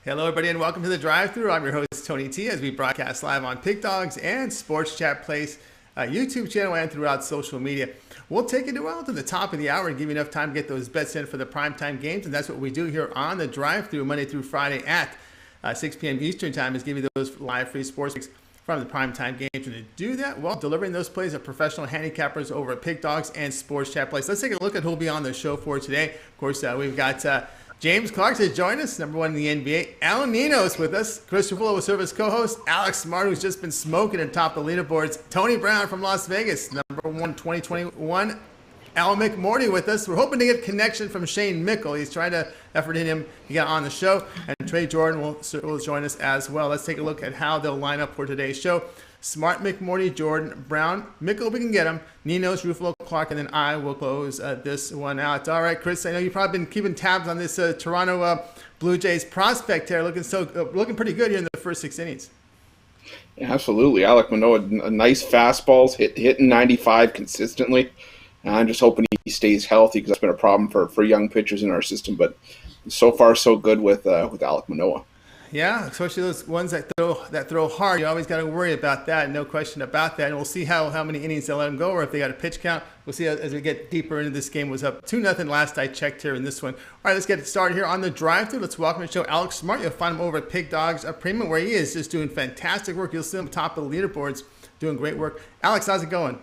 Hello, everybody, and welcome to the drive-thru. I'm your host, Tony T, as we broadcast live on Pick Dogs and Sports Chat Place YouTube channel and throughout social media. We'll take it to the top of the hour and give you enough time to get those bets in for the primetime games, and that's what we do here on the drive-thru Monday through Friday at 6 p.m. Eastern Time, is give you those live free sports picks from the primetime games. And to do that, well, delivering those plays are professional handicappers over at Pick Dogs and Sports Chat Place. Let's take a look at who will be on the show for today. Of course, we've got James Clark to join us, number one in the NBA. Alan Ninos with us. Chris Ruffolo will serve as co-host. Alex Smart, who's just been smoking atop the leaderboards. Tony Brown from Las Vegas, number one 2021. Al McMordie with us. We're hoping to get connection from Shane Mickle. He's trying to effort in him to get on the show. And Trey Jordan will join us as well. Let's take a look at how they'll line up for today's show. Smart, McMordie, Jordan, Brown, Mickle, we can get him. Ninos, Ruffolo, Clark, and then I will close this one out. All right, Chris, I know you've probably been keeping tabs on this Toronto Blue Jays prospect here, looking pretty good here in the first 6 innings. Yeah, absolutely. Alek Manoah, nice fastballs, hitting 95 consistently. And I'm just hoping he stays healthy, because that's been a problem for young pitchers in our system. But so far, so good with Alek Manoah. Yeah, especially those ones that throw hard. You always got to worry about that, no question about that. And we'll see how many innings they'll let them go, or if they got a pitch count. We'll see as we get deeper into this game. It was up 2-0 last I checked here in this one. All right, let's get started here on the drive-thru. Let's welcome to the show Alex Smart. You'll find him over at Pick Dogs Premium, where he is just doing fantastic work. You'll see him top of the leaderboards doing great work. Alex, how's it going?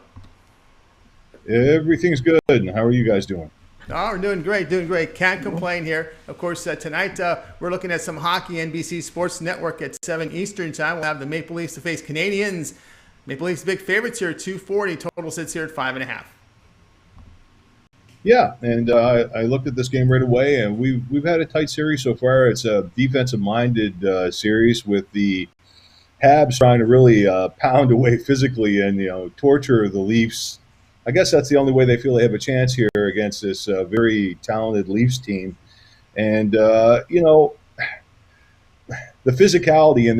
Everything's good. And how are you guys doing? Oh, we're doing great. Can't complain here. Of course, tonight we're looking at some hockey. NBC Sports Network at 7 Eastern Time. We'll have the Maple Leafs to face Canadians. Maple Leafs big favorites here, 240. Total sits here at 5.5. Yeah, and I looked at this game right away, and we've had a tight series so far. It's a defensive-minded series with the Habs trying to really pound away physically and torture the Leafs. I guess that's the only way they feel they have a chance here against this very talented Leafs team. And the physicality in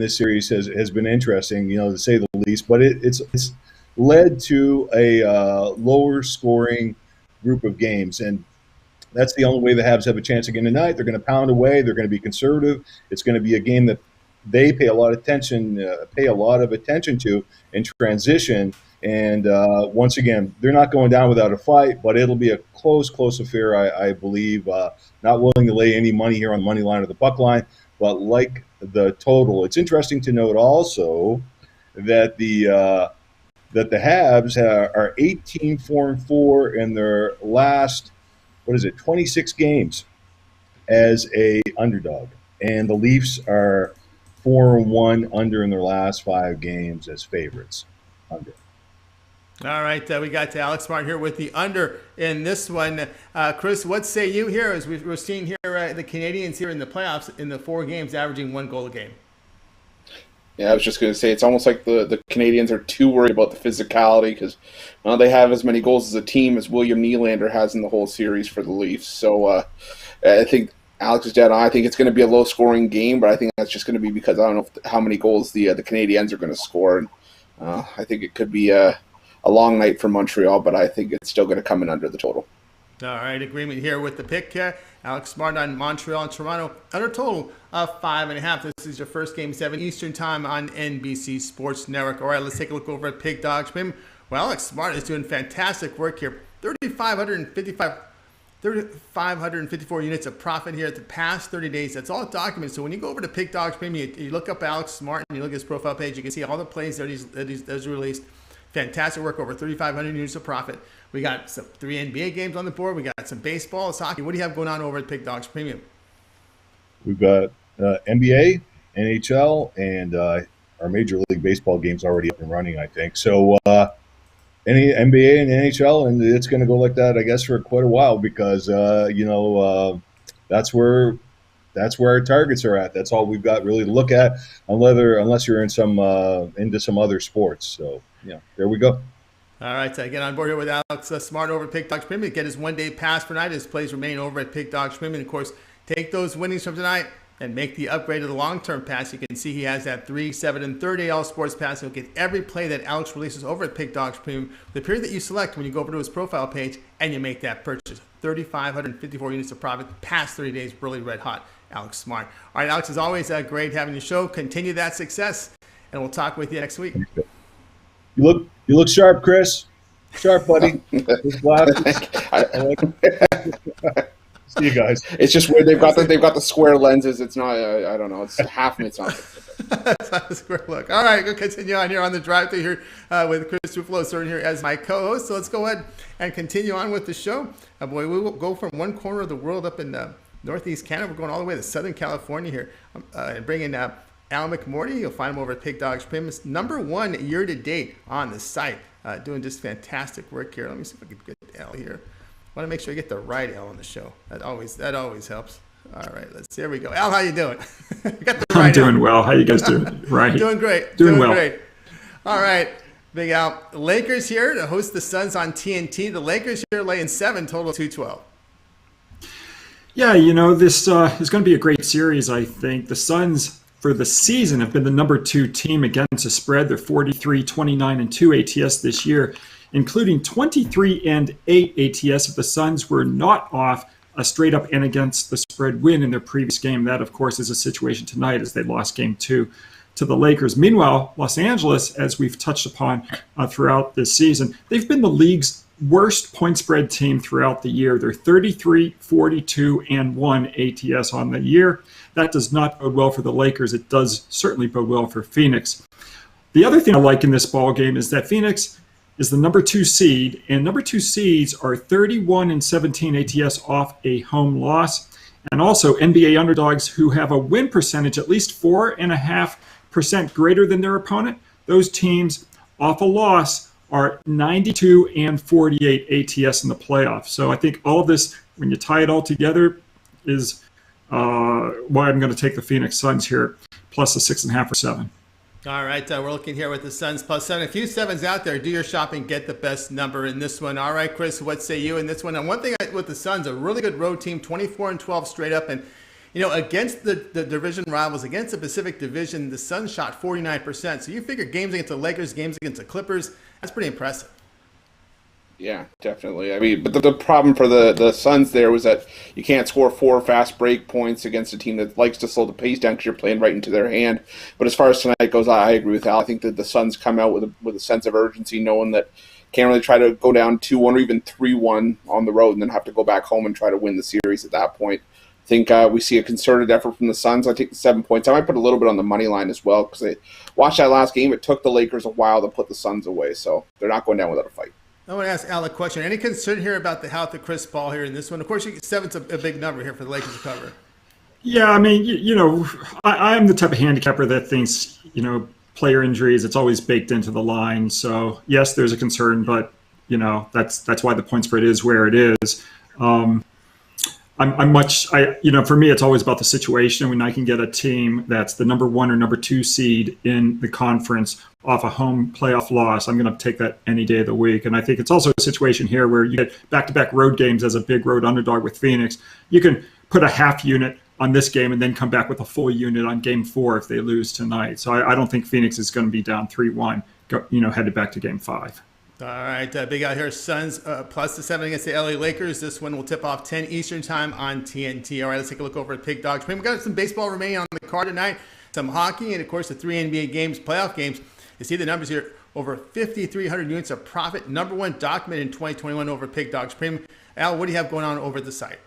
this series has been interesting, to say the least. But it's led to a lower scoring group of games, and that's the only way the Habs have a chance again tonight. They're going to pound away. They're going to be conservative. It's going to be a game that they pay a lot of attention to in transition. And once again, they're not going down without a fight, but it'll be a close affair, I believe. Not willing to lay any money here on the money line or the puck line, but like the total. It's interesting to note also that the Habs are 18-4-4 in their last 26 games as a underdog, and the Leafs are 4-1 under in their last 5 games as favorites under. All right, we got to Alex Smart here with the under in this one. Chris, what say you here as we're seeing here the Canadians here in the playoffs in the 4 games averaging 1 goal a game? Yeah, I was just going to say, it's almost like the Canadians are too worried about the physicality, because they have as many goals as a team as William Nylander has in the whole series for the Leafs. So I think Alex is dead on. I think it's going to be a low-scoring game, but I think that's just going to be because I don't know how many goals the Canadians are going to score. And I think it could be a long night for Montreal, but I think it's still going to come in under the total. All right, agreement here with the pick. Alex Smart on Montreal and Toronto under total of 5.5. This is your first game, 7 Eastern Time on NBC Sports Network. All right, let's take a look over at Pick Dogs. Well, Alex Smart is doing fantastic work here. 3,554 units of profit here at the past 30 days. That's all documented. So when you go over to Pick Dogs Premium, you look up Alex Smart and you look at his profile page, you can see all the plays that he's released. Fantastic work, over 3,500 units of profit. We got some 3 NBA games on the board. We got some baseball, hockey. What do you have going on over at Pick Dogs Premium? We've got NBA, NHL, and our Major League Baseball games already up and running, I think. So any NBA and NHL, and it's going to go like that, I guess, for quite a while, because that's where our targets are at. That's all we've got really to look at, unless you're into some other sports. So there we go. All right, get on board here with Alex Smart over at Pick Dogs Premium. Get his 1-day pass for tonight. His plays remain over at Pick Dogs Premium. And of course, take those winnings from tonight and make the upgrade to the long-term pass. You can see he has that 3, 7, and 30 all sports pass. He'll get every play that Alex releases over at Pick Dogs Premium, the period that you select when you go over to his profile page and you make that purchase. 3,554 units of profit. Past 30 days, really red hot. Alex Smart. All right, Alex, as always, great having your show. Continue that success, and we'll talk with you next week. You look sharp, Chris. Sharp, buddy. Those glasses. See you guys. It's just weird. They've got the square lenses. It's not. I don't know. It's half. It's not. That's not a square look. All right, we'll continue on here on the drive through here with Chris Ruffolo serving here as my co-host. So let's go ahead and continue on with the show. Boy, we will go from one corner of the world up in Northeast Canada. We're going all the way to Southern California here and bringing Al McMordie. You'll find him over at Pig Dogs Primus, #1 year to date on the site, doing just fantastic work here. Let me see if I can get Al here. I want to make sure I get the right Al on the show. That always helps. All right, here we go. Al, how you doing? I'm doing well. How you guys doing? Right. Doing great. Doing well. Great. All right, Big Al. The Lakers here to host the Suns on TNT. The Lakers here laying 7, total 212. Yeah, this is going to be a great series, I think. The Suns, for the season, have been the #2 team against the spread. They're 43, 29, and 2 ATS this year, including 23 and 8 ATS if the Suns were not off a straight-up and against the spread win in their previous game. That, of course, is a situation tonight as they lost Game 2 to the Lakers. Meanwhile, Los Angeles, as we've touched upon throughout this season, they've been the league's worst point spread team throughout the year. They're 33, 42, and 1 ATS on the year. That does not bode well for the Lakers. It does certainly bode well for Phoenix. The other thing I like in this ball game is that Phoenix is the #2 seed, and #2 seeds are 31 and 17 ATS off a home loss. And also NBA underdogs who have a win percentage at least 4.5% greater than their opponent. Those teams off a loss are 92 and 48 ATS in the playoffs. So I think all of this, when you tie it all together, is why I'm going to take the Phoenix Suns here, plus a 6.5 or 7. All right, we're looking here with the Suns +7. A few 7s out there. Do your shopping, get the best number in this one. All right, Chris, what say you in this one? And one thing with the Suns, a really good road team, 24 and 12 straight up. And, against the division rivals, against the Pacific Division, the Suns shot 49%. So you figure games against the Lakers, games against the Clippers, that's pretty impressive. Yeah, definitely. I mean, but the problem for the Suns there was that you can't score 4 fast break points against a team that likes to slow the pace down because you're playing right into their hand. But as far as tonight goes, I agree with Al. I think that the Suns come out with a sense of urgency, knowing that can't really try to go down 2-1 or even 3-1 on the road and then have to go back home and try to win the series at that point. I think we see a concerted effort from the Suns. I take the 7 points. I might put a little bit on the money line as well because I watched that last game. It took the Lakers a while to put the Suns away, so they're not going down without a fight. I want to ask Al a question. Any concern here about the health of Chris Paul here in this one? Of course, 7's a big number here for the Lakers to cover. Yeah, I mean, I'm the type of handicapper that thinks, player injuries, it's always baked into the line. So, yes, there's a concern, but, that's why the point spread is where it is. For me, it's always about the situation. When I can get a team that's the #1 or #2 seed in the conference off a home playoff loss, I'm going to take that any day of the week. And I think it's also a situation here where you get back-to-back road games as a big road underdog with Phoenix. You can put a half unit on this game and then come back with a full unit on Game 4 if they lose tonight. So I don't think Phoenix is going to be down 3-1, headed back to Game 5. All right, big out here, Suns +7 against the LA Lakers. This one will tip off 10 Eastern time on TNT. All right, let's take a look over at Pig Dogs. We've got some baseball remaining on the card tonight, some hockey, and of course the 3 NBA games, playoff games. You see the numbers here, over 5,300 units of profit, #1 documented in 2021 over Pig Dogs Premium. Al, what do you have going on over the site?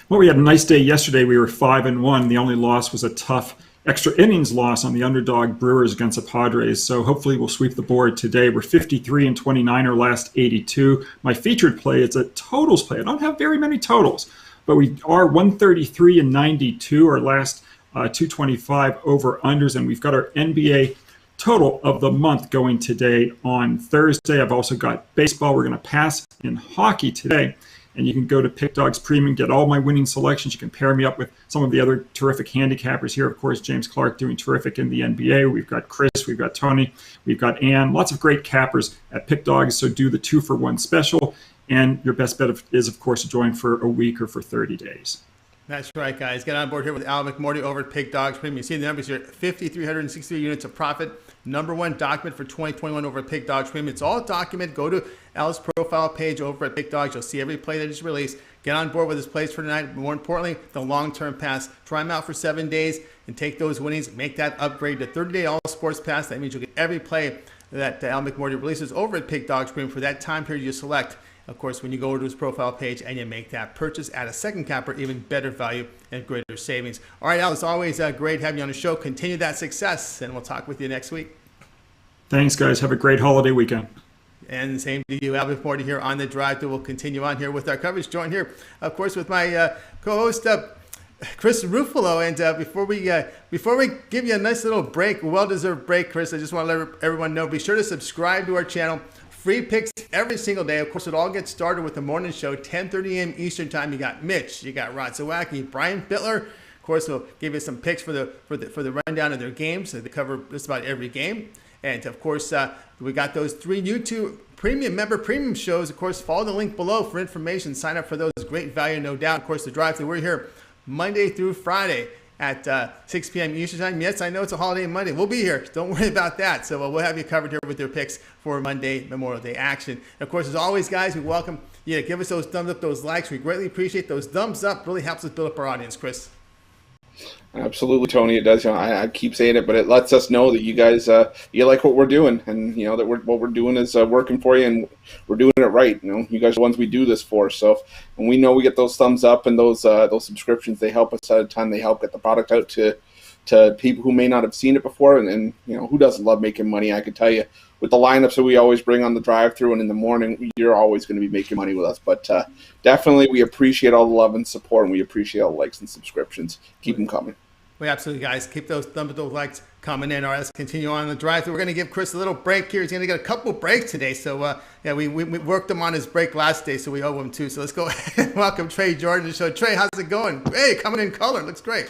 Well, we had a nice day yesterday. We were 5-1. The only loss was a tough extra innings loss on the underdog Brewers against the Padres. So hopefully we'll sweep the board today. We're 53 and 29, our last 82. My featured play is a totals play. I don't have very many totals, but we are 133 and 92, our last 225 over unders. And we've got our NBA total of the month going today on Thursday. I've also got baseball. We're going to pass in hockey today. And you can go to Pick Dogs Premium, get all my winning selections. You can pair me up with some of the other terrific handicappers here. Of course, James Clark doing terrific in the NBA. We've got Chris, we've got Tony, we've got Ann. Lots of great cappers at Pick Dogs. So do the 2-for-1 special. And your best bet is, of course, to join for a week or for 30 days. That's right, guys. Get on board here with Al McMordie over at Pig Dogs Premium. You see the numbers here, 5,363 units of profit, #1 document for 2021 over at Pick Dogs Premium. It's all documented. Go to Al's profile page over at Pick Dogs. You'll see every play that is released. Get on board with his plays for tonight. More importantly, the long-term pass. Try them out for 7 days and take those winnings. Make that upgrade to 30-day All Sports Pass. That means you'll get every play that Al McMordie releases over at Pick Dogs Premium for that time period you select. Of course, when you go to his profile page and you make that purchase, add a second capper, even better value and greater savings. All right, Al, it's always great having you on the show. Continue that success, and we'll talk with you next week. Thanks, guys. Have a great holiday weekend. And same to you, Al McMordie here on the Drive. We'll continue on here with our coverage. Joined here, of course, with my co-host, Chris Ruffolo. And before we give you a nice little break, well-deserved break, Chris, I just want to let everyone know, be sure to subscribe to our channel. Free picks every single day. Of course, it all gets started with the morning show, 10:30 a.m. Eastern time. You got Mitch, you got Rod Zawacki, Brian Bittler. Of course, we'll give you some picks for the rundown of their games. So they cover just about every game. And of course, we got those 3 YouTube premium shows. Of course, follow the link below for information. Sign up for those. Great value, no doubt. Of course, the Drive-Thru. We're here Monday through Friday at 6 p.m. Eastern time. Yes, I know it's a holiday Monday. We'll be here. Don't worry about that. So we'll have you covered here with your picks for Monday Memorial Day action. And of course, as always, guys, we welcome you to give us those thumbs up, those likes. We greatly appreciate those thumbs up. Really helps us build up our audience, Chris. Absolutely, Tony. It does. I keep saying it, but it lets us know that you guys you like what we're doing, and that what we're doing is working for you, and we're doing it right. You guys are the ones we do this for. So, and we know we get those thumbs up and those subscriptions. They help us at a time. They help get the product out to people who may not have seen it before, and who doesn't love making money? I can tell you, with the lineups that we always bring on the Drive-Thru and in the morning, you're always going to be making money with us. But definitely, we appreciate all the love and support, and we appreciate all the likes and subscriptions. Keep them coming. We absolutely, guys. Keep those thumbs up, those likes coming in. All right, let's continue on the Drive-Thru. We're going to give Chris a little break here. He's going to get a couple breaks today. So, we worked him on his break last day, so we owe him 2. So let's go ahead and welcome Trey Jordan to the show. Trey, how's it going? Hey, coming in color. Looks great.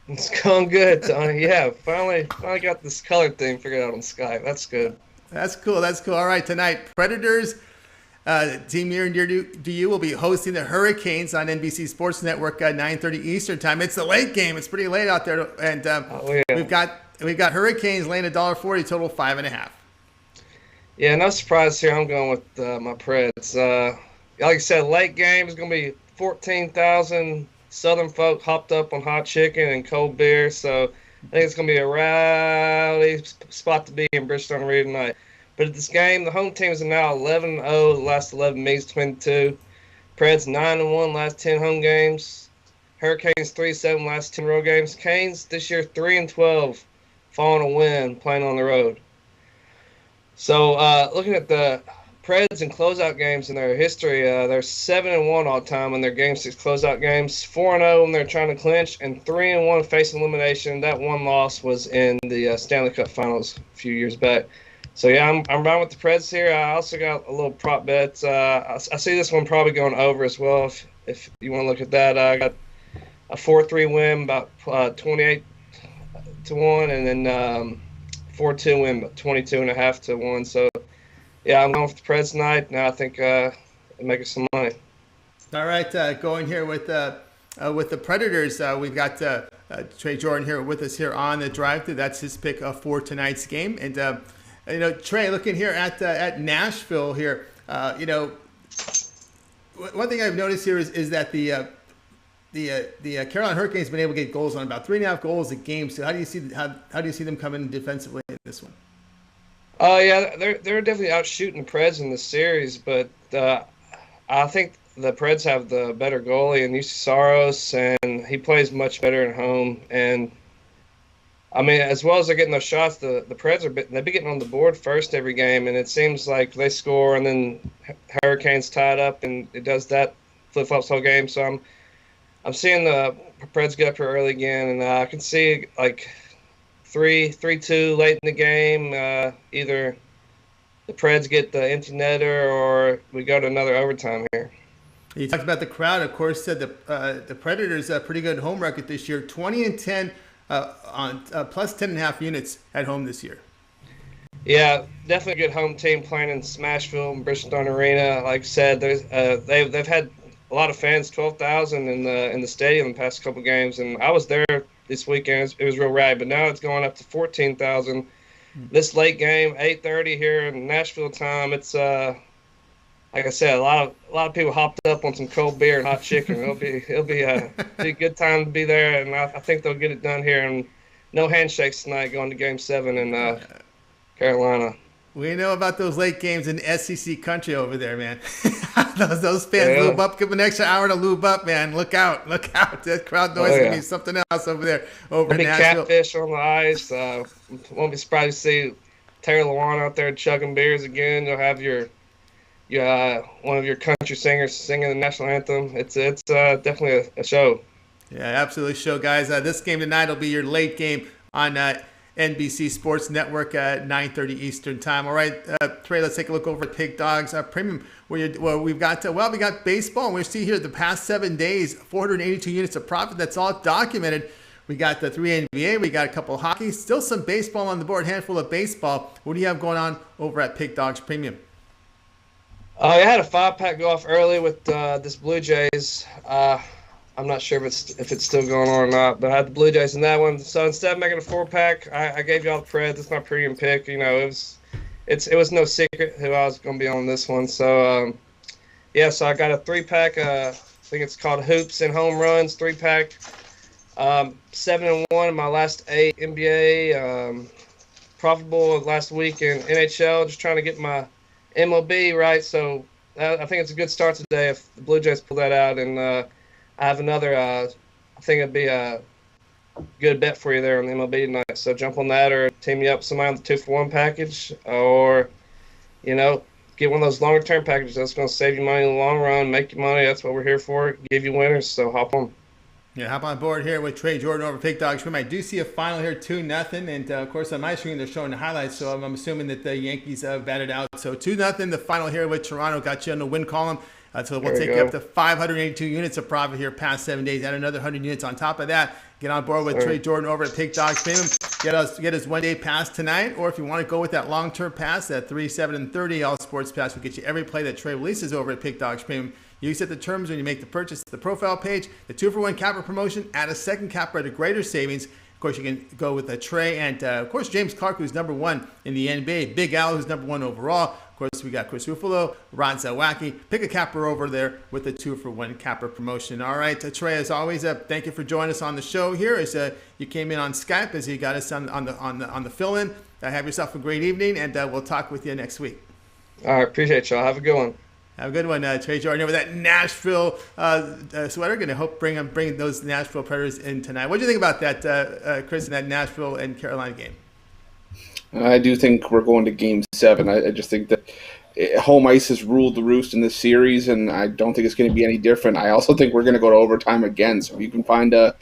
It's going good, Tony. Yeah, finally got this color thing figured out on Skype. That's good. That's cool. All right, tonight, Predators, team near and dear to you, will be hosting the Hurricanes on NBC Sports Network at 9:30 Eastern time. It's the late game. It's pretty late out there, and we've got Hurricanes laying $1.40, total 5.5. Yeah, no surprise here. I'm going with my Preds. Like I said, late game is going to be 14,000 Southern folk hopped up on hot chicken and cold beer, so I think it's going to be a rowdy spot to be in Bridgestone Arena tonight. But at this game, the home teams are now 11-0 the last 11 meets between the two. Preds 9-1 last 10 home games. Hurricanes 3-7 last 10 road games. Canes this year 3-12, following a win playing on the road. So looking at the Preds in closeout games in their history, they're 7-1 all time in their Game 6 closeout games, 4-0 when they're trying to clinch, and 3-1 facing elimination. That one loss was in the Stanley Cup Finals a few years back. So yeah, I'm riding with the Preds here. I also got a little prop bet. I see this one probably going over as well. If you want to look at that, I got a 4-3 win, about 28-1, and then 4-2 win, about 22.5 to 1. So. Yeah, I'm going with the Preds tonight. Now I think it'll make us some money. All right, going here with the Predators. We've got Trey Jordan here with us here on the Drive-Thru. That's his pick for tonight's game. And Trey, looking here at Nashville here. One thing I've noticed here is that the Carolina Hurricanes have been able to get goals on about 3.5 goals a game. So how do you see them coming defensively in this one? Yeah, they're definitely outshooting the Preds in this series, but I think the Preds have the better goalie in Saros, and he plays much better at home. And I mean, as well as they're getting those shots, the Preds they've been getting on the board first every game, and it seems like they score and then Hurricanes tied up, and it does that flip-flops whole game. So I'm seeing the Preds get up here early again, and I can see like 3-2 late in the game. Either the Preds get the empty netter or we go to another overtime here. You talked about the crowd. Of course, the Predators a pretty good home record this year, 20-10 on plus 10.5 units at home this year. Yeah, definitely a good home team playing in Smashville and Bridgestone Arena. Like I said, they've had a lot of fans, 12,000 in the stadium the past couple games, and I was there this weekend. It was real rad, but now it's going up to 14,000 this late game, 8:30 here in Nashville time, it's like I said, a lot of people hopped up on some cold beer and hot chicken. It'll be a good time to be there, and I think they'll get it done here. And no handshakes tonight going to Game 7 in Carolina. We know about those late games in SEC country over there, man. those fans lube up. Give them an extra hour to lube up, man. Look out. That crowd noise is going to be something else over there. Over in Nashville. Catfish on the ice. Won't be surprised to see Taylor Lewan out there chugging beers again. You'll have your one of your country singers singing the national anthem. It's definitely a show. Yeah, absolutely show, guys. This game tonight will be your late game on NBC Sports Network at 9:30 Eastern Time. All right, Trey, let's take a look over at Pig Dogs Premium. We got baseball, and we see here the past 7 days, 482 units of profit. That's all documented. We got the 3 NBA. We got a couple of hockey. Still some baseball on the board, handful of baseball. What do you have going on over at Pig Dogs Premium? I had a 5-pack go off early with this Blue Jays. I'm not sure if it's still going on or not, but I had the Blue Jays in that one. So instead of making a 4-pack, I gave y'all the Preds. It's my premium pick. You know, it was no secret who I was going to be on this one. So so I got a 3-pack. I think it's called Hoops and Home Runs 3-pack. 7-1 in my last 8 NBA. Profitable last week in NHL. Just trying to get my MLB right. So I think it's a good start today if the Blue Jays pull that out, and I have another, I think it'd be a good bet for you there on the MLB tonight. So jump on that, or team you up with somebody on the 2-for-1 package, or, get one of those longer-term packages. That's going to save you money in the long run, make you money. That's what we're here for, give you winners, so hop on. Yeah, hop on board here with Trey Jordan over Pig Dogs Room. I do see a final here, 2-0, and of course on my screen they're showing the highlights, so I'm assuming that the Yankees batted out. So 2-0, the final here with Toronto got you on the win column. So we'll take you up to 582 units of profit here past 7 days. Add another 100 units on top of that. Get on board with Trey Jordan over at Pig Dogs Premium. Get his 1 day pass tonight, or if you want to go with that long-term pass, that 3, 7, and 30 all sports pass will get you every play that Trey releases over at Pig Dogs Premium. You set the terms when you make the purchase. The profile page, the 2-for-1 capper promotion, add a second capper at a greater savings. Of course, you can go with Trey and, of course, James Clark, who's number 1 in the NBA. Big Al, who's number 1 overall. Of course, we got Chris Ruffolo, Ron Zawacki. Pick a capper over there with the 2-for-1 capper promotion. All right, Trey, as always, thank you for joining us on the show here. As you came in on Skype, as you got us on the fill-in. Have yourself a great evening, and we'll talk with you next week. All right, appreciate y'all. Have a good one. Have a good one, Trey Jordan, over that Nashville sweater. Going to hope bring those Nashville Predators in tonight. What do you think about that, Chris, in that Nashville and Carolina game? I do think we're going to Game 7. I just think that home ice has ruled the roost in this series, and I don't think it's going to be any different. I also think we're going to go to overtime again. So if you can find an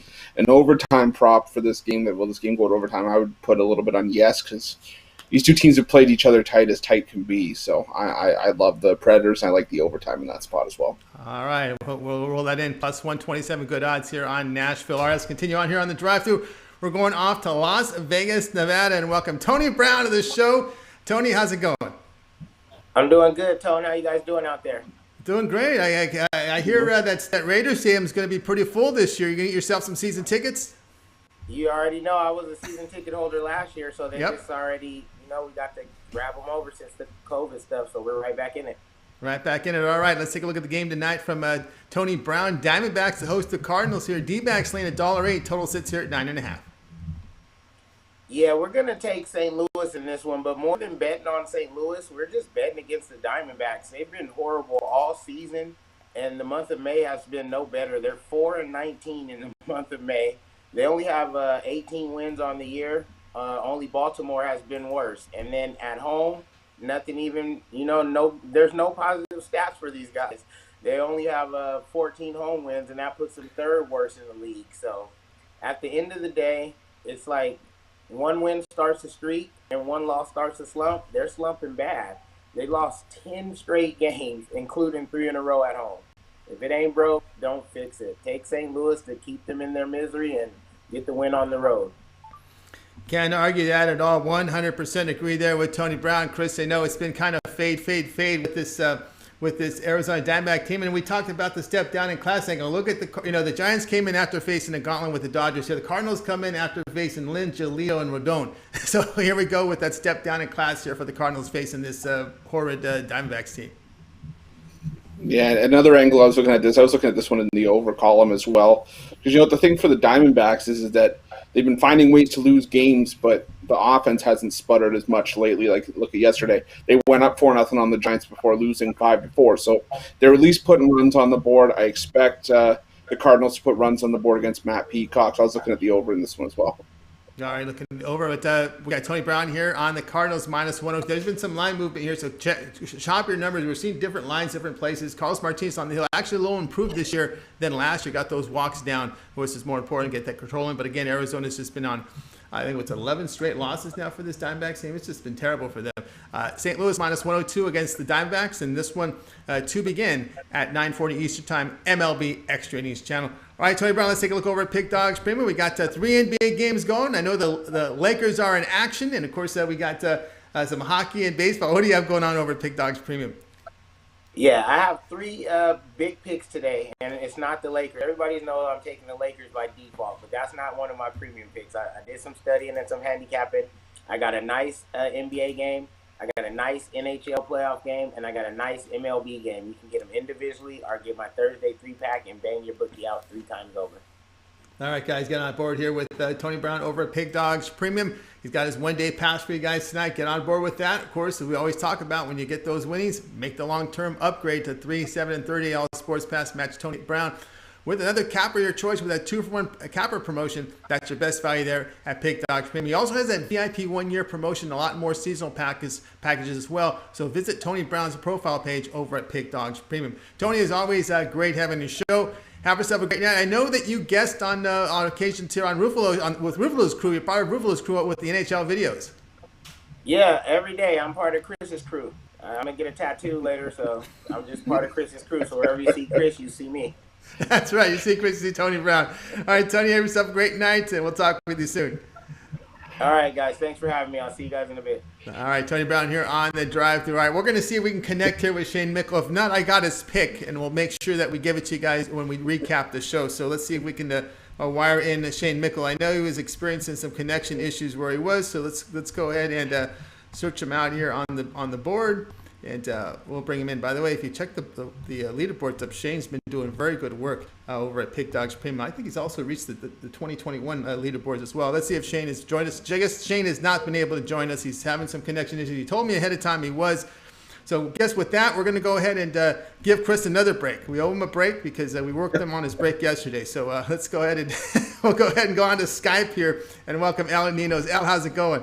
overtime prop for this game, this game go to overtime, I would put a little bit on yes, because these two teams have played each other tight as tight can be. So I love the Predators, and I like the overtime in that spot as well. All right, we'll roll that in. Plus 127 good odds here on Nashville. All right, let's continue on here on the drive-thru. We're going off to Las Vegas, Nevada, and welcome Tony Brown to the show. Tony, how's it going? I'm doing good, Tony. How you guys doing out there? Doing great. I hear that Raiders Stadium is going to be pretty full this year. You going to get yourself some season tickets? You already know I was a season ticket holder last year, so they just already, we got to grab them over since the COVID stuff, so we're right back in it. Right back in it. All right, let's take a look at the game tonight from Tony Brown. Diamondbacks to host the Cardinals here. D-backs laying $1.08. Total sits here at 9.5. Yeah, we're going to take St. Louis in this one, but more than betting on St. Louis, we're just betting against the Diamondbacks. They've been horrible all season, and the month of May has been no better. They're 4-19 in the month of May. They only have 18 wins on the year. Only Baltimore has been worse. And then at home, nothing even, there's no positive stats for these guys. They only have 14 home wins, and that puts them third worst in the league. So at the end of the day, it's like one win starts a streak and one loss starts a slump. They're slumping bad. They lost 10 straight games, including 3 in a row at home. If it ain't broke, don't fix it. Take St. Louis to keep them in their misery and get the win on the road. Can't argue that at all. 100% agree there with Tony Brown. Chris, I know it's been kind of fade with this Arizona Diamondback team, and we talked about the step down in class angle. Look at the Giants came in after facing a gauntlet with the Dodgers here. The Cardinals come in after facing Lynch, Leo, and Rodon. So here we go with that step down in class here for the Cardinals facing this horrid Diamondbacks team. Yeah, another angle I was looking at this one in the over column as well. Because, the thing for the Diamondbacks is that they've been finding ways to lose games, but the offense hasn't sputtered as much lately. Like, look at yesterday. They went up 4-0 on the Giants before losing 5-4. So they're at least putting runs on the board. I expect the Cardinals to put runs on the board against Matt Peacock. So I was looking at the over in this one as well. All right, looking over at we got Tony Brown here on the Cardinals -1. There's been some line movement here, so shop your numbers. We're seeing different lines, different places. Carlos Martinez on the hill, actually a little improved this year than last year. Got those walks down, which is more important to get that controlling. But again, Arizona's just been on, I think it's 11 straight losses now for this Diamondbacks team. It's just been terrible for them. St. Louis -102 against the Diamondbacks, and this one to begin at 9:40 Eastern Time, MLB Extra Innings channel. All right, Tony Brown, let's take a look over at Pick Dogs Premium. We got 3 NBA games going. I know the Lakers are in action, and of course we got some hockey and baseball. What do you have going on over at Pick Dogs Premium? Yeah, I have 3 big picks today, and it's not the Lakers. Everybody knows I'm taking the Lakers by default, but that's not one of my premium picks. I did some studying and some handicapping. I got a nice NBA game. I got a nice NHL playoff game, and I got a nice MLB game. You can get them individually or get my Thursday 3-pack and bang your bookie out 3 times over. All right, guys, get on board here with Tony Brown over at Pig Dogs Premium. He's got his one-day pass for you guys tonight. Get on board with that. Of course, as we always talk about, when you get those winnings, make the long-term upgrade to 3, 7, and 30 All Sports Pass. Match Tony Brown with another capper your choice with that 2-for-1 capper promotion. That's your best value there at Pig Dogs Premium. He also has that VIP 1-year promotion, a lot more seasonal packages as well. So visit Tony Brown's profile page over at Pig Dogs Premium. Tony, is always great having your show. Have yourself a great night. I know that you guest on occasions here on Ruffolo, with Ruffalo's crew. You're part of Ruffalo's crew with the NHL videos. Yeah, every day I'm part of Chris's crew. I'm going to get a tattoo later, so I'm just part of Chris's crew. So wherever you see Chris, you see me. That's right. You see Chris, you see Tony Brown. All right, Tony, have yourself a great night, and we'll talk with you soon. All right, guys. Thanks for having me. I'll see you guys in a bit. All right, Tony Brown here on the drive-thru. All right, we're going to see if we can connect here with Shane Mickle. If not, I got his pick, and we'll make sure that we give it to you guys when we recap the show. So let's see if we can wire in Shane Mickle. I know he was experiencing some connection issues where he was, so let's go ahead and search him out here on the board. And we'll bring him in. By the way, if you check the leaderboards up, Shane's been doing very good work over at Pick Dogs Premium. I think he's also reached the 2021 leaderboards as well. Let's see if Shane has joined us. I guess Shane has not been able to join us. He's having some connection issues. He told me ahead of time he was. So guess with that, we're going to go ahead and give Chris another break. We owe him a break because we worked him on his break yesterday. So let's go ahead and we'll go ahead and go on to Skype here and welcome Al and Ninos. Al, how's it going?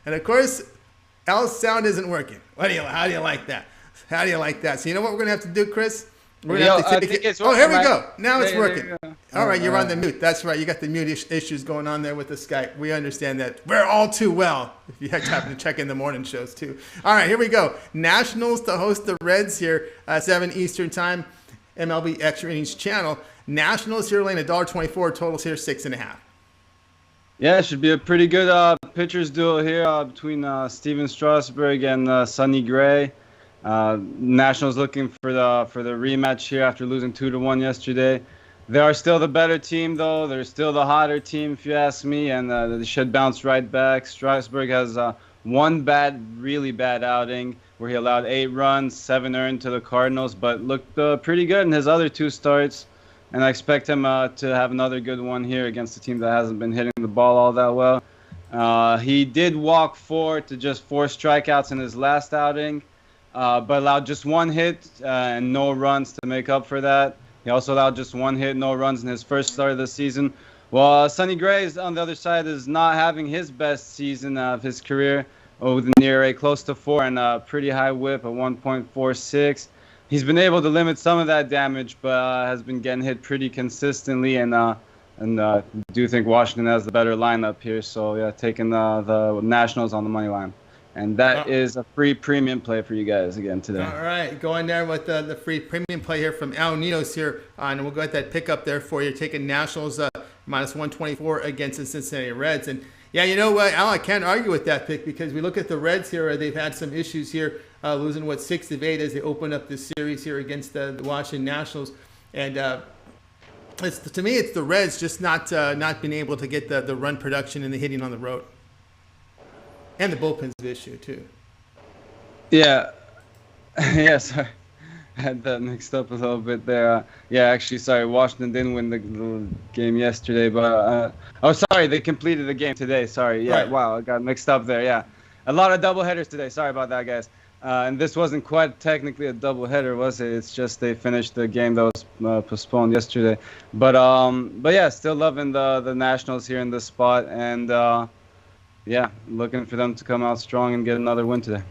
And of course, Al's sound isn't working. How do you like that? How do you like that? So you know what we're going to have to do, Chris? We're going to have to take it. Oh, here we go. Now it's working. All right, you're on the mute. That's right. You got the mute issues going on there with the Skype. We understand that. We're all too well. If you happen to check in the morning shows, too. All right, here we go. Nationals to host the Reds here, 7 Eastern Time, MLB Extra Innings channel. Nationals here laying $1.24. Totals here 6.5. Yeah, it should be a pretty good pitchers duel here between Steven Strasburg and Sonny Gray. Nationals looking for the rematch here after losing 2-1 yesterday. They are still the better team, though. They're still the hotter team, if you ask me, and they should bounce right back. Strasburg has one really bad outing where he allowed 8 runs, 7 earned to the Cardinals, but looked pretty good in his other 2 starts. And I expect him to have another good one here against a team that hasn't been hitting the ball all that well. He did walk 4 to just 4 strikeouts in his last outing, but allowed just 1 hit and no runs to make up for that. He also allowed just 1 hit, no runs in his first start of the season. Well, Sonny Gray on the other side is not having his best season of his career, with an ERA close to 4 and a pretty high whip at 1.46. He's been able to limit some of that damage, but has been getting hit pretty consistently, and do think Washington has the better lineup here. So yeah, taking the Nationals on the money line, and that is a free premium play for you guys again today. All right, going there with the free premium play here from Al Ninos here, and we'll go at that pick up there for you. Taking Nationals minus 124 against the Cincinnati Reds, and yeah, you know what, Al, I can't argue with that pick because we look at the Reds here. They've had some issues here. Losing 6 of 8 as they open up this series here against the Washington Nationals, and To me, it's the Reds just not being able to get the run production and the hitting on the road, and the bullpen's the issue too. Yeah, yeah. Sorry, I had that mixed up a little bit there. Yeah, actually, sorry. Washington didn't win the game yesterday, but oh, sorry, they completed the game today. Sorry. Yeah, right. Wow, I got mixed up there. Yeah, a lot of doubleheaders today. Sorry about that, guys. And this wasn't quite technically a doubleheader, was it? It's just they finished the game that was postponed yesterday. But yeah, still loving the Nationals here in this spot, and yeah, looking for them to come out strong and get another win today.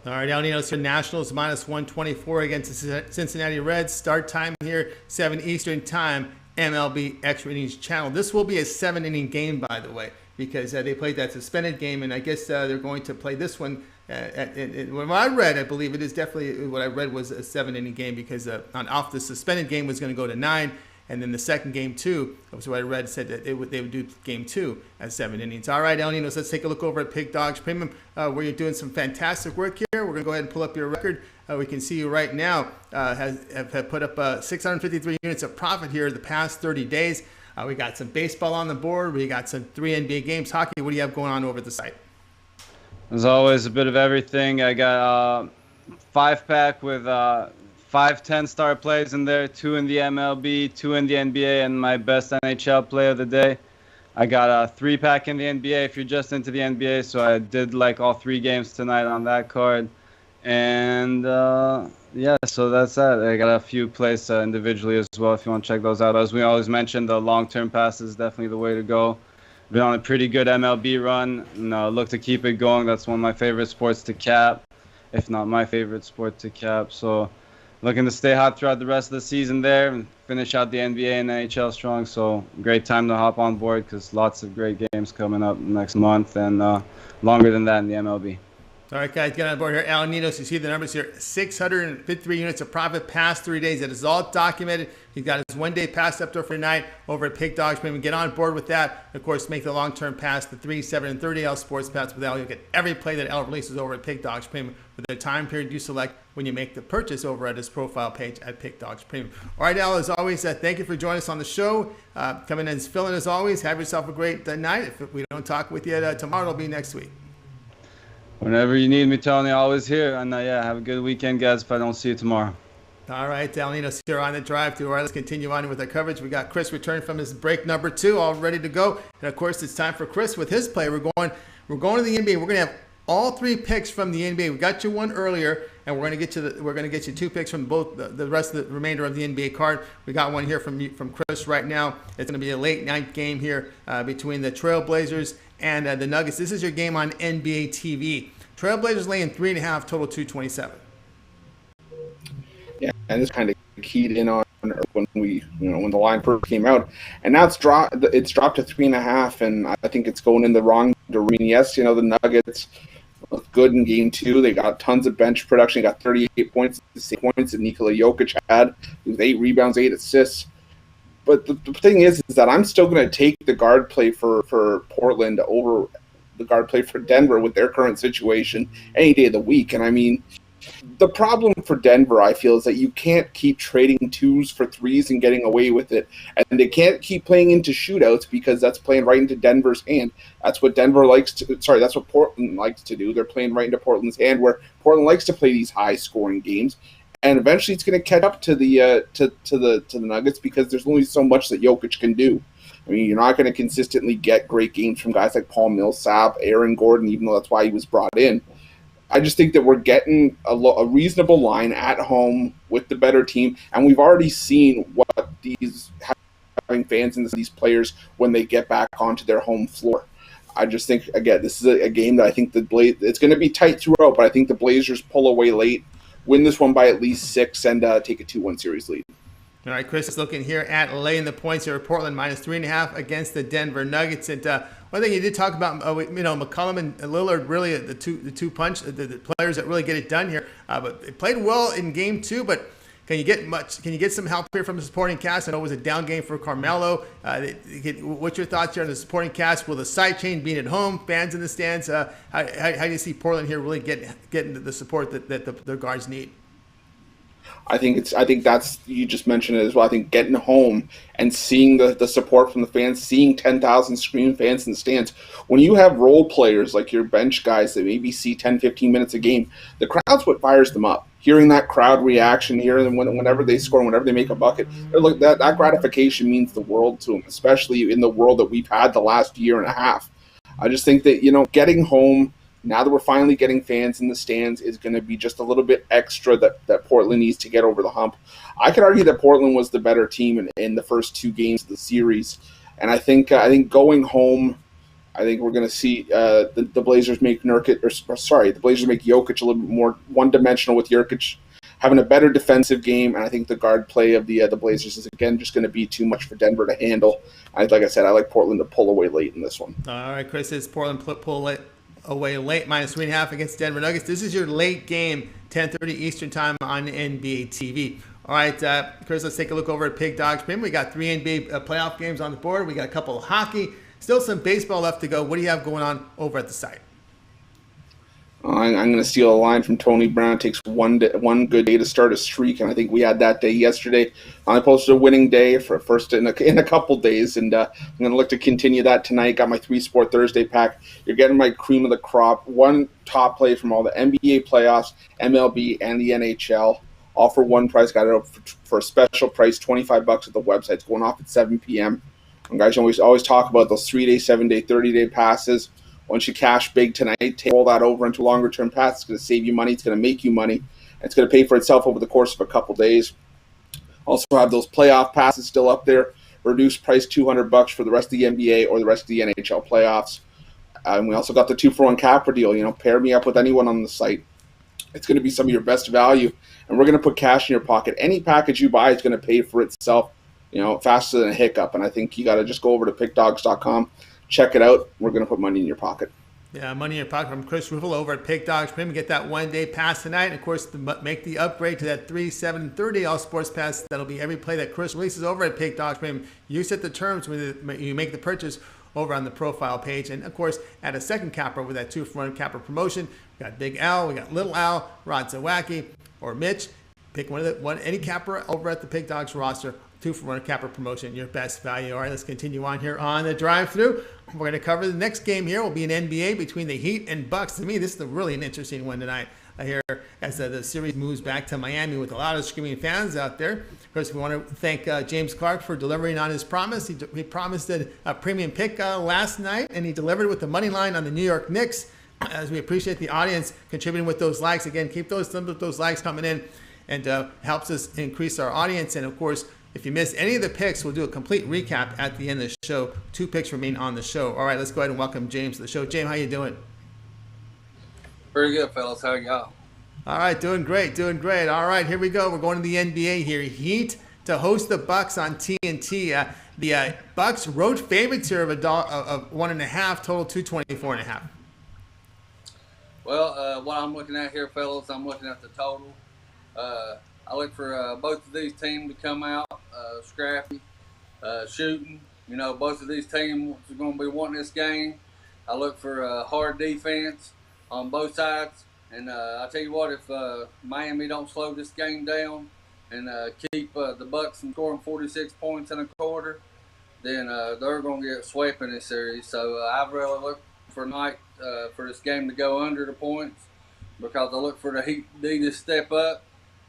All right, Ninos here. Nationals minus 124 against the Cincinnati Reds. Start time here, 7 Eastern time, MLB Extra Innings Channel. This will be a 7-inning game, by the way, because they played that suspended game, and I guess they're going to play this one. What I read, I believe it is definitely what I read was a 7-inning game, because off the suspended game was going to go to 9, and then the second game 2, that was what I read, said that they would do game 2 at 7 innings. All right, Ninos, let's take a look over at Pick Dogs Premium, where you're doing some fantastic work here. We're going to go ahead and pull up your record. We can see you right now have put up 653 units of profit here the past 30 days. We got some baseball on the board. We got some 3 NBA games, hockey. What do you have going on over at the site? As always, a bit of everything. I got a 5-pack with 5 10-star plays in there, 2 in the MLB, 2 in the NBA, and my best NHL play of the day. I got a 3-pack in the NBA if you're just into the NBA, so I did like all 3 games tonight on that card. And yeah, so that's that. I got a few plays individually as well if you want to check those out. As we always mention, the long-term pass is definitely the way to go. Been on a pretty good MLB run, and look to keep it going. That's one of my favorite sports to cap, if not my favorite sport to cap. So looking to stay hot throughout the rest of the season there and finish out the NBA and NHL strong. So great time to hop on board, because lots of great games coming up next month, and longer than that in the MLB. All right, guys, get on board here. Ninos, you see the numbers here. 653 units of profit past 3 days. That is all documented. He's got his 1-day pass up there for tonight over at Pick Dogs Premium. Get on board with that. Of course, make the long-term pass, the 3, 7, and 30L sports pass. With that, you'll get every play that L releases over at Pick Dogs Premium with the time period you select when you make the purchase over at his profile page at Pick Dogs Premium. All right, Al, as always, thank you for joining us on the show. Coming in and filling as always. Have yourself a great night. If we don't talk with you tomorrow, it'll be next week. Whenever you need me, Tony, always here. And yeah, have a good weekend, guys, if I don't see you tomorrow. All right, Ninos here on the drive-thru. All right, let's continue on with our coverage. We got Chris returned from his break number 2, all ready to go. And of course, it's time for Chris with his play. We're going to the NBA. We're going to have all 3 picks from the NBA. We got you one earlier, and we're going to get you 2 picks from both the rest of the remainder of the NBA card. We got one here from Chris right now. It's going to be a late night game here between the Trailblazers and the Nuggets. This is your game on NBA TV. Trailblazers laying 3.5, total 227. Yeah, and this kind of keyed in on when when the line first came out, and now it's dropped to 3.5, and I think it's going in the wrong direction. Yes, the Nuggets look good in game 2. They got tons of bench production. They got 38 points, the same points that Nikola Jokic had, with 8 rebounds, 8 assists. But the thing is that I'm still going to take the guard play for Portland over the guard play for Denver with their current situation any day of the week. And I mean, the problem for Denver, I feel, is that you can't keep trading 2s for 3s and getting away with it. And they can't keep playing into shootouts, because that's playing right into Denver's hand. That's what that's what Portland likes to do. They're playing right into Portland's hand, where Portland likes to play these high scoring games. And eventually it's going to catch up to the Nuggets, because there's only so much that Jokic can do. I mean, you're not going to consistently get great games from guys like Paul Millsap, Aaron Gordon, even though that's why he was brought in. I just think that we're getting a reasonable line at home with the better team, and we've already seen what these having fans in these players when they get back onto their home floor. I just think, again, this is a game that I think it's going to be tight throughout, but I think the Blazers pull away late, win this one by at least 6, and take a 2-1 series lead. All right, Chris is looking here at laying the points here at Portland, minus 3.5 against the Denver Nuggets. And one thing you did talk about, McCollum and Lillard, really the two players that really get it done here. But they played well in game 2, but can you get some help here from the supporting cast? I know it was a down game for Carmelo. What's your thoughts here on the supporting cast? Will the side chain being at home, fans in the stands? How do you see Portland here really getting the support that the guards need? I think that's, you just mentioned it as well. I think getting home and seeing the support from the fans, seeing 10,000 screaming fans in the stands. When you have role players like your bench guys that maybe see 10, 15 minutes a game, the crowd's what fires them up. Hearing that crowd reaction, hearing them whenever they score, whenever they make a bucket, look, that gratification means the world to them, especially in the world that we've had the last year and a half. I just think that, getting home, now that we're finally getting fans in the stands, is going to be just a little bit extra that Portland needs to get over the hump. I could argue that Portland was the better team in the first 2 games of the series, and I think going home, I think we're going to see the Blazers make the Blazers make Jokic a little bit more one-dimensional with Jokic having a better defensive game, and I think the guard play of the Blazers is again just going to be too much for Denver to handle. Like I said, I like Portland to pull away late in this one. All right, Chris says Portland pull away late, -3.5 against Denver Nuggets. This is your late game, 10:30 Eastern time on NBA TV. All right, Chris, let's take a look over at Pig Dogs Premium. We got 3 NBA playoff games on the board. We got a couple of hockey. Still some baseball left to go. What do you have going on over at the site? I'm going to steal a line from Tony Brown. It takes one good day to start a streak, and I think we had that day yesterday. I posted a winning day for first in a couple days, and I'm going to look to continue that tonight. Got my 3 Sport Thursday pack. You're getting my cream of the crop. 1 top play from all the NBA playoffs, MLB, and the NHL. All for one price. Got it up for a special price, $25 at the website. It's going off at 7 p.m. And guys, always talk about those 3-day, 7-day, 30-day passes. Once you cash big tonight, take all that over into longer-term paths. It's going to save you money. It's going to make you money. And it's going to pay for itself over the course of a couple days. Also have those playoff passes still up there. Reduced price, $200 for the rest of the NBA or the rest of the NHL playoffs. And we also got the 2-for-1 capper deal. Pair me up with anyone on the site. It's going to be some of your best value. And we're going to put cash in your pocket. Any package you buy is going to pay for itself, faster than a hiccup. And I think you got to just go over to pickdogs.com. Check it out. We're going to put money in your pocket. Yeah, money in your pocket from Chris Ruffolo over at Pig Dogs Premium. Get that 1-day pass tonight. And, of course, make the upgrade to that 3, 7, 30 All Sports Pass. That'll be every play that Chris releases over at Pig Dogs Premium. You set the terms when you make the purchase over on the profile page. And, of course, add a second capper with that 2-for-1 capper promotion. We got Big Al, we got Little Al, Rod Zawacki, or Mitch. Pick any capper over at the Pig Dogs roster. 2-for-1 capper promotion, your best value. All right, let's continue on here on the drive-through. We're going to cover the next game here. Will be an NBA between the Heat and Bucks. To me, this is really an interesting one tonight here as the series moves back to Miami with a lot of screaming fans out there. Of course, we want to thank James Clark for delivering on his promise. He promised a premium pick last night, and he delivered with the money line on the New York Knicks. As we appreciate the audience contributing with those likes. Again, keep those likes coming in, and helps us increase our audience. And, of course, if you missed any of the picks, we'll do a complete recap at the end of the show. 2 picks remain on the show. All right, let's go ahead and welcome James to the show. James, how you doing? Pretty good, fellas. How y'all? All right, doing great. All right, here we go. We're going to the NBA here. Heat to host the Bucks on TNT. The Bucks road favorites here of 1.5, total 224.5. Well, what I'm looking at here, fellas, I'm looking at the total. I look for both of these teams to come out scrappy, shooting. Both of these teams are going to be wanting this game. I look for hard defense on both sides. And I'll tell you what, if Miami don't slow this game down and keep the Bucks from scoring 46 points in a quarter, then they're going to get swept in this series. So I really look for tonight for this game to go under the points, because I look for the Heat D to step up.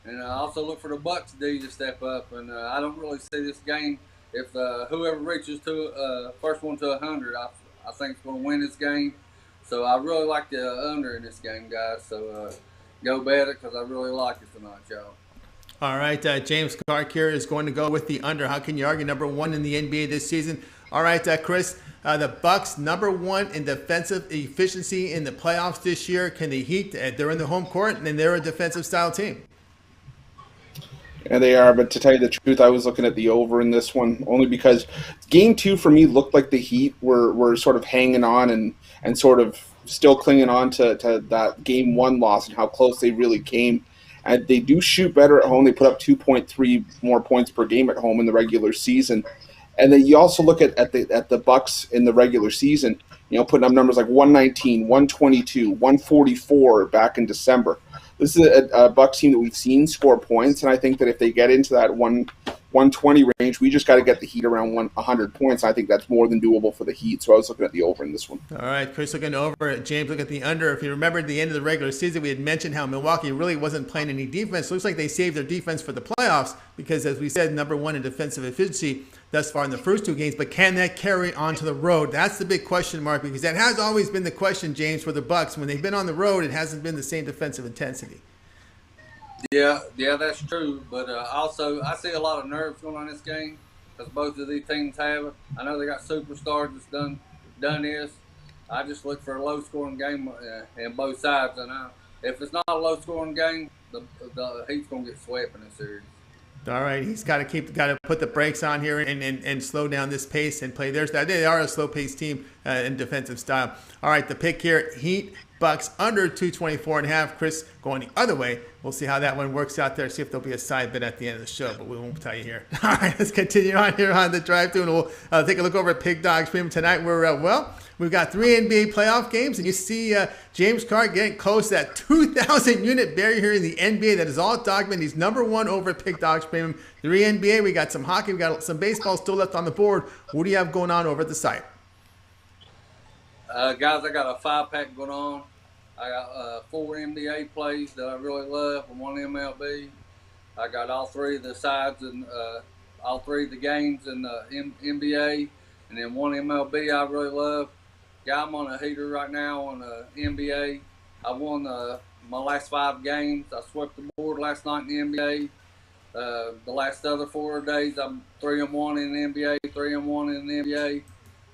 And I also look for the Bucks D to step up. And I don't really see this game, if whoever reaches to first one to 100, I think it's going to win this game. So I really like the under in this game, guys. So go bet it, because I really like it tonight, y'all. All right, James Clark here is going to go with the under. How can you argue? Number 1 in the NBA this season. All right, Chris, the Bucks number 1 in defensive efficiency in the playoffs this year. Can the Heat? They're in the home court, and they're a defensive style team. Yeah, they are, but to tell you the truth, I was looking at the over in this one, only because Game 2 for me looked like the Heat were sort of hanging on and sort of still clinging on to that Game 1 loss and how close they really came. And they do shoot better at home. They put up 2.3 more points per game at home in the regular season. And then you also look at the Bucks in the regular season, putting up numbers like 119, 122, 144 back in December. this is a Bucks team that we've seen score points, and I think that if they get into that 120 range, we just got to get the Heat around 100 points. I think that's more than doable for the Heat, so I was looking at the over in this one. All right, Chris looking over, James looking at the under. If you remember at the end of the regular season, we had mentioned how Milwaukee really wasn't playing any defense. Looks like they saved their defense for the playoffs because, as we said, number one in defensive efficiency thus far in the first two games. But can that carry on to the road? That's the big question mark, because that has always been the question, James, for the Bucks. When they've been on the road, it hasn't been the same defensive intensity. Yeah, that's true. But also, I see a lot of nerves going on in this game because both of these teams have it. I know they got superstars that's done this. I just look for a low-scoring game in both sides. And if it's not a low-scoring game, the Heat's going to get swept in this series. All right, he's got to put the brakes on here and slow down this pace and play theirs. They are a slow-paced team in defensive style. All right, the pick here, Heat, Bucks under 224.5. Chris going the other way. We'll see how that one works out there. See if there'll be a side bet at the end of the show, but we won't tell you here. All right, let's continue on here on the drive-thru, and we'll take a look over at Pig Dogs Premium tonight. We've got 3 NBA playoff games, and you see James Clark getting close to that 2,000 unit barrier here in the NBA. That is all documented. He's number one over at Pig Dogs Premium. 3 NBA. We got some hockey. We got some baseball still left on the board. What do you have going on over at the site? Guys, I got a 5-pack going on. I got 4 NBA plays that I really love and 1 MLB. I got all 3 of the sides and all 3 of the games in the NBA, and then 1 MLB I really love. Yeah, I'm on a heater right now on the NBA. I won my last 5 games. I swept the board last night in the NBA. The last other 4 days, I'm 3-1 in the NBA, 3-1 in the NBA.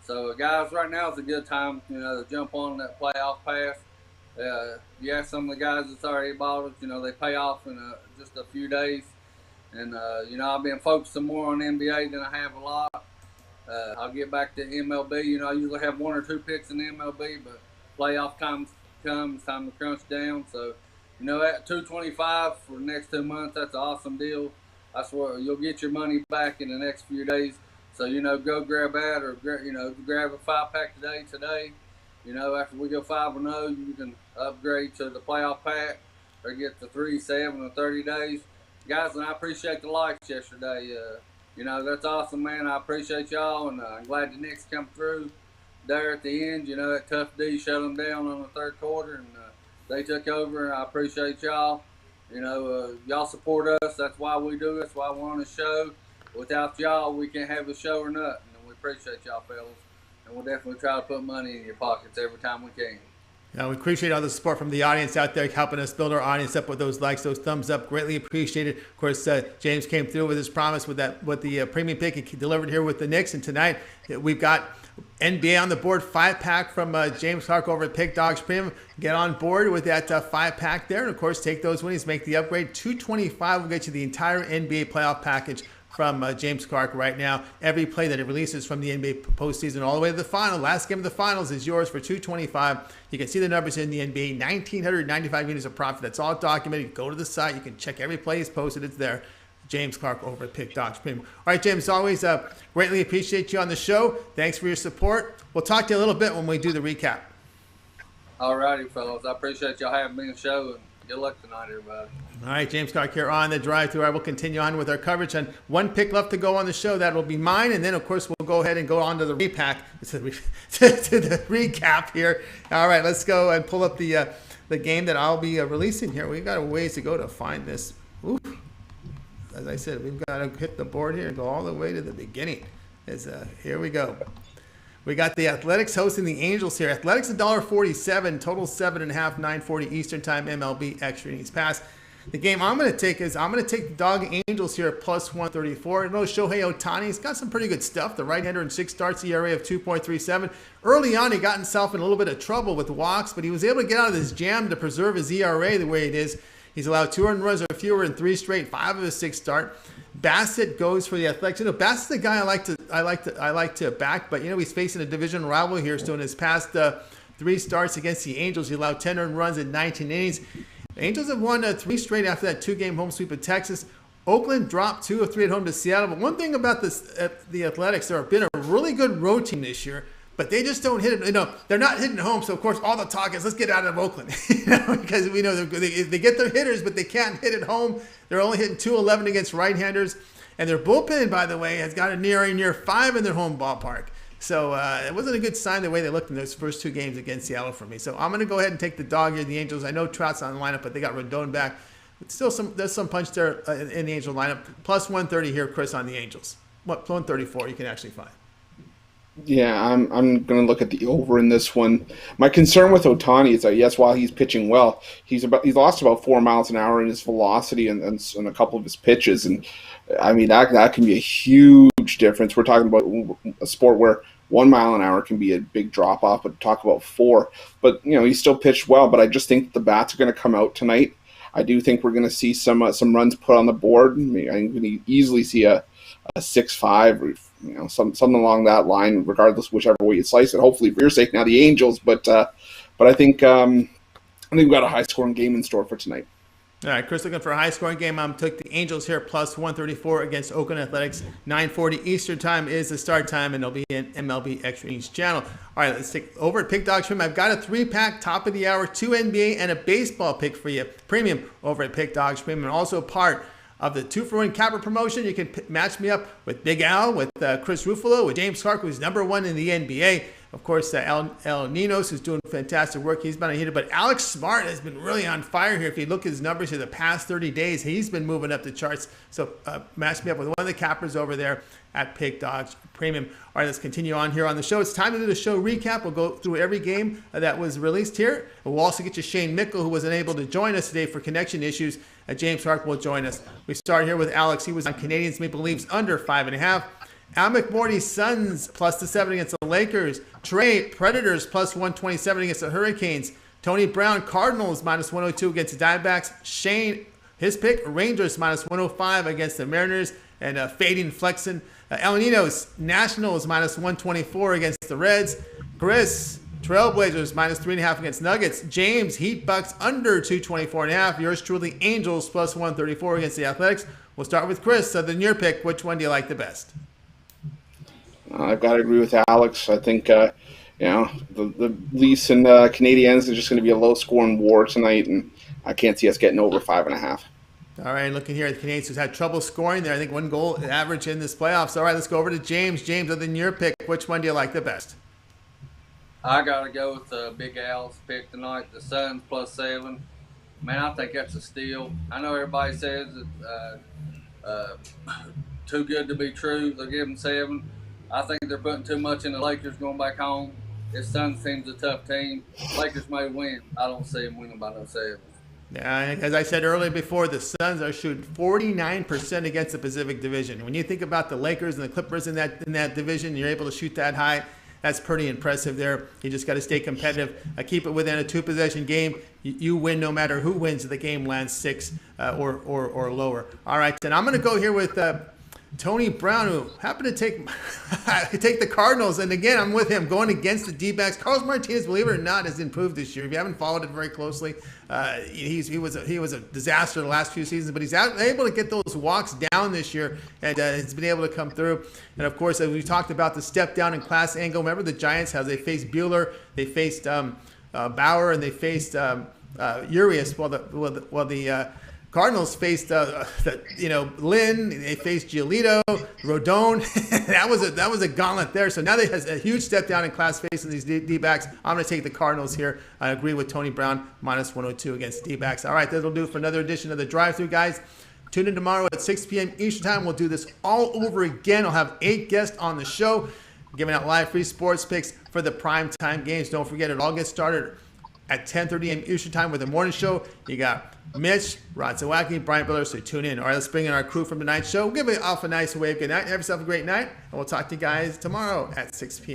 So, guys, right now is a good time, to jump on that playoff path. You ask some of the guys that's already bought it, they pay off in just a few days. And, I've been focusing more on NBA than I have a lot. I'll get back to MLB. I usually have 1 or 2 picks in the MLB, but playoff time comes, time to crunch down. So, at 225 for the next 2 months, that's an awesome deal. I swear you'll get your money back in the next few days. So, go grab that or, grab a 5-pack today. After we go 5-0, you can upgrade to the playoff pack or get the 3, 7, or 30 days. Guys, and I appreciate the likes yesterday. That's awesome, man. I appreciate y'all, and I'm glad the Knicks come through there at the end. That tough D shut them down on the 3rd quarter, and they took over. I appreciate y'all. Y'all support us. That's why we do it. That's why we're on the show. Without y'all, we can't have a show or nothing, and we appreciate y'all, fellas. And we'll definitely try to put money in your pockets every time we can. Yeah, we appreciate all the support from the audience out there, helping us build our audience up with those likes, those thumbs up. Greatly appreciated. Of course, James came through with his promise with the premium pick. He delivered here with the Knicks. And tonight we've got NBA on the board, 5-pack from James Clark over at Pig Dogs Premium. Get on board with that 5-pack there. And, of course, take those winnings, make the upgrade. $225 will get you the entire NBA playoff package from James Clark right now. Every play that it releases from the NBA postseason all the way to the final. Last game of the finals is yours for $225. You can see the numbers in the NBA. 1,995 units of profit. That's all documented. You go to the site. You can check every play is posted. It's there. James Clark over at Pig Dogs Premium. All right, James, always greatly appreciate you on the show. Thanks for your support. We'll talk to you a little bit when we do the recap. All righty, fellas. I appreciate y'all having me on the show, and good luck tonight, everybody. All right, James Clark here on the drive-thru. I will continue on with our coverage. And 1 pick left to go on the show. That will be mine. And then, of course, we'll go ahead and go on to the repack, to the recap here. All right, let's go and pull up the game that I'll be releasing here. We've got a ways to go to find this. Oof. As I said, we've got to hit the board here and go all the way to the beginning. Here we go. We got the Athletics hosting the Angels here. Athletics $1.47, total 7.5, 9:40 Eastern Time, MLB extra innings pass. The game I'm going to take the dog Angels here at plus 134. You know, Shohei Ohtani's got some pretty good stuff. The right-hander in 6 starts, ERA of 2.37. Early on, he got himself in a little bit of trouble with walks, but he was able to get out of this jam to preserve his ERA the way it is. He's allowed 2 earned runs or fewer in 3 straight, 5 of his 6 start. Bassett goes for the Athletics. Bassett's the guy I like to back, but he's facing a division rival here. So in his past 3 starts against the Angels, he allowed 10 earned runs in 19 innings. The Angels have won 3 straight after that 2-game home sweep of Texas. Oakland dropped 2 of 3 at home to Seattle. But one thing about the Athletics, they've been a really good road team this year. but they just don't hit it. They're not hitting home. So of course, all the talk is let's get out of Oakland, because we know they get their hitters, but they can't hit it home. They're only hitting .211 against right-handers, and their bullpen, by the way, has got a near 5 in their home ballpark. So it wasn't a good sign the way they looked in those first 2 games against Seattle for me. So I'm going to go ahead and take the dog here, the Angels. I know Trout's on the lineup, but they got Rodon back. But still, there's some punch there in the Angel lineup. Plus 130 here, Chris, on the Angels. What, 134 you can actually find. Yeah, I'm going to look at the over in this one. My concern with Ohtani is that, yes, while he's pitching well, he's lost about 4 miles an hour in his velocity and a couple of his pitches. And, I mean, that can be a huge difference. We're talking about a sport where 1 mile an hour can be a big drop-off, but talk about 4. But, he still pitched well, but I just think the bats are going to come out tonight. I do think we're going to see some runs put on the board. I mean, I'm going to easily see a 6-5 or something along that line, regardless whichever way you slice it. Hopefully, for your sake, now the Angels, but I think we've got a high-scoring game in store for tonight. All right, Chris, looking for a high-scoring game. Took the Angels here, plus 134 against Oakland Athletics. 9:40 Eastern time is the start time, and it'll be in MLB Extra Innings channel. All right, let's take over at Pick Dog Stream. I've got a 3-pack, top of the hour, 2 NBA, and a baseball pick for you, premium over at Pick Dog Stream, and also part of the 2-for-1 capper promotion. You can match me up with Big Al, with Chris Ruffolo, with James Clark, who's #1 in the NBA. Of course, El Ninos is doing fantastic work. He's been a hitter. But Alex Smart has been really on fire here. If you look at his numbers here the past 30 days, he's been moving up the charts. So match me up with one of the cappers over there at Pick Dogs Premium. All right, let's continue on here on the show. It's time to do the show recap. We'll go through every game that was released here. We'll also get you Shane Mickle, who wasn't able to join us today for connection issues. James Clark will join us. We start here with Alex. He was on Canadians Maple Leafs under 5.5. Al McMordie, Suns +7 against the Lakers. Trey, Predators +127 against the Hurricanes. Tony Brown, Cardinals -102 against the Diamondbacks. Shane, his pick, Rangers -105 against the Mariners. And fading Flexen. El Ninos, Nationals -124 against the Reds. Chris, Trailblazers -3.5 against Nuggets. James, Heat Bucks under 224.5. Yours truly, Angels +134 against the Athletics. We'll start with Chris. So then your pick, which one do you like the best? I've got to agree with Alex. I think, the Leafs and Canadiens are just going to be a low-scoring war tonight, and I can't see us getting over 5.5. All right, looking here at the Canadiens, who's had trouble scoring there. I think 1 goal average in this playoffs. All right, let's go over to James. James, other than your pick, which one do you like the best? I got to go with Big Al's pick tonight, the Suns +7. Man, I think that's a steal. I know everybody says it's too good to be true. They'll give them 7. I think they're putting too much in the Lakers going back home. This Suns team's a tough team. Lakers may win. I don't see them winning by no 7. Yeah, as I said earlier before, the Suns are shooting 49% against the Pacific Division. When you think about the Lakers and the Clippers in that division, you're able to shoot that high. That's pretty impressive there. You just got to stay competitive. Keep it within a 2-possession game. You win no matter who wins. The game lands 6 or lower. All right, then I'm going to go here with Tony Brown, who happened to take the Cardinals, and again, I'm with him, going against the D-backs. Carlos Martinez, believe it or not, has improved this year. If you haven't followed it very closely, he was a disaster the last few seasons, but he's able to get those walks down this year, and has been able to come through. And of course, as we talked about the step down in class angle, remember the Giants, how they faced Bueller, they faced Bauer, and they faced Urias, while the Cardinals faced, Lynn. They faced Giolito, Rodon. that was a gauntlet there. So now they has a huge step down in class facing these D-backs. I'm going to take the Cardinals here. I agree with Tony Brown, -102 against D-backs. All right, that'll do it for another edition of the Drive-Thru, guys. Tune in tomorrow at 6 p.m. Eastern Time. We'll do this all over again. I'll have 8 guests on the show, giving out live free sports picks for the primetime games. Don't forget, it all gets started at 10:30 a.m. Eastern Time with the morning show. You got Mitch, Rod Zawacki, Brian Biller, so tune in. All right, let's bring in our crew from tonight's show. We'll give it off a nice wave. Good night. Have yourself a great night, and we'll talk to you guys tomorrow at 6 p.m.